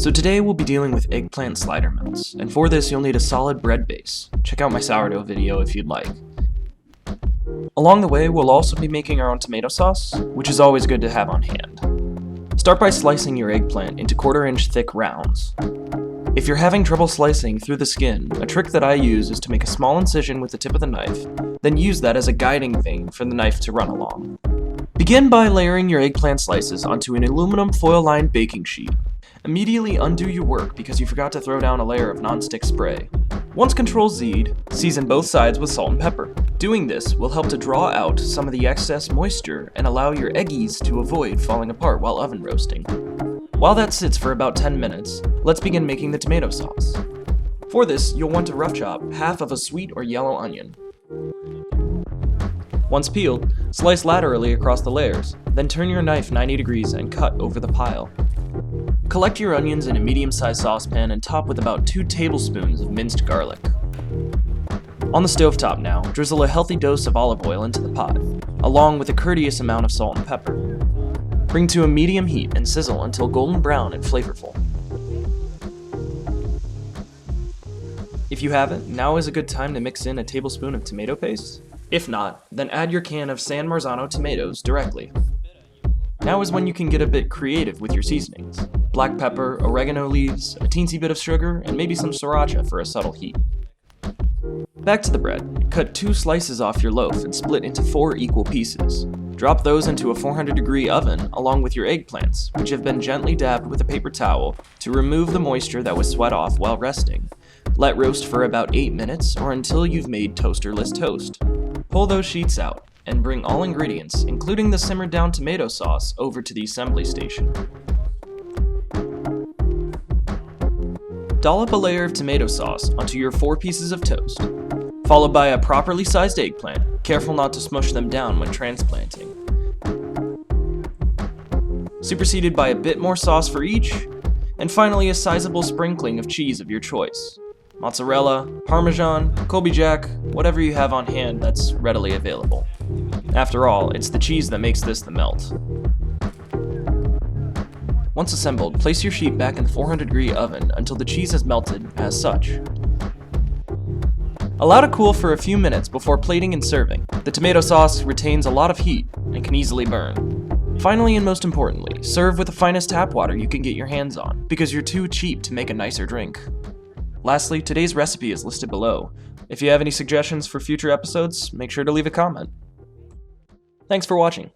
So today we'll be dealing with eggplant slider melts, and for this you'll need a solid bread base. Check out my sourdough video if you'd like. Along the way we'll also be making our own tomato sauce, which is always good to have on hand. Start by slicing your eggplant into 1/4 inch thick rounds. If you're having trouble slicing through the skin, a trick that I use is to make a small incision with the tip of the knife, then use that as a guiding vein for the knife to run along. Begin by layering your eggplant slices onto an aluminum foil-lined baking sheet. Immediately undo your work because you forgot to throw down a layer of non-stick spray. Once Control-Z'd, season both sides with salt and pepper. Doing this will help to draw out some of the excess moisture and allow your eggies to avoid falling apart while oven roasting. While that sits for about 10 minutes, let's begin making the tomato sauce. For this, you'll want to rough chop half of a sweet or yellow onion. Once peeled, slice laterally across the layers, then turn your knife 90 degrees and cut over the pile. Collect your onions in a medium-sized saucepan and top with about 2 tablespoons of minced garlic. On the stovetop now, drizzle a healthy dose of olive oil into the pot, along with a courteous amount of salt and pepper. Bring to a medium heat and sizzle until golden brown and flavorful. If you have it, now is a good time to mix in a tablespoon of tomato paste. If not, then add your can of San Marzano Tomatoes directly. Now is when you can get a bit creative with your seasonings. Black pepper, oregano leaves, a teensy bit of sugar, and maybe some sriracha for a subtle heat. Back to the bread. Cut 2 slices off your loaf and split into 4 equal pieces. Drop those into a 400-degree oven along with your eggplants, which have been gently dabbed with a paper towel to remove the moisture that was sweat off while resting. Let roast for about 8 minutes or until you've made toasterless toast. Pull those sheets out and bring all ingredients, including the simmered down tomato sauce, over to the assembly station. Dollop a layer of tomato sauce onto your 4 pieces of toast, followed by a properly sized eggplant, careful not to smush them down when transplanting. Superseded by a bit more sauce for each, and finally a sizable sprinkling of cheese of your choice. Mozzarella, Parmesan, Colby Jack, whatever you have on hand that's readily available. After all, it's the cheese that makes this the melt. Once assembled, place your sheet back in the 400-degree oven until the cheese has melted as such. Allow to cool for a few minutes before plating and serving. The tomato sauce retains a lot of heat and can easily burn. Finally, and most importantly, serve with the finest tap water you can get your hands on, because you're too cheap to make a nicer drink. Lastly, today's recipe is listed below. If you have any suggestions for future episodes, make sure to leave a comment. Thanks for watching.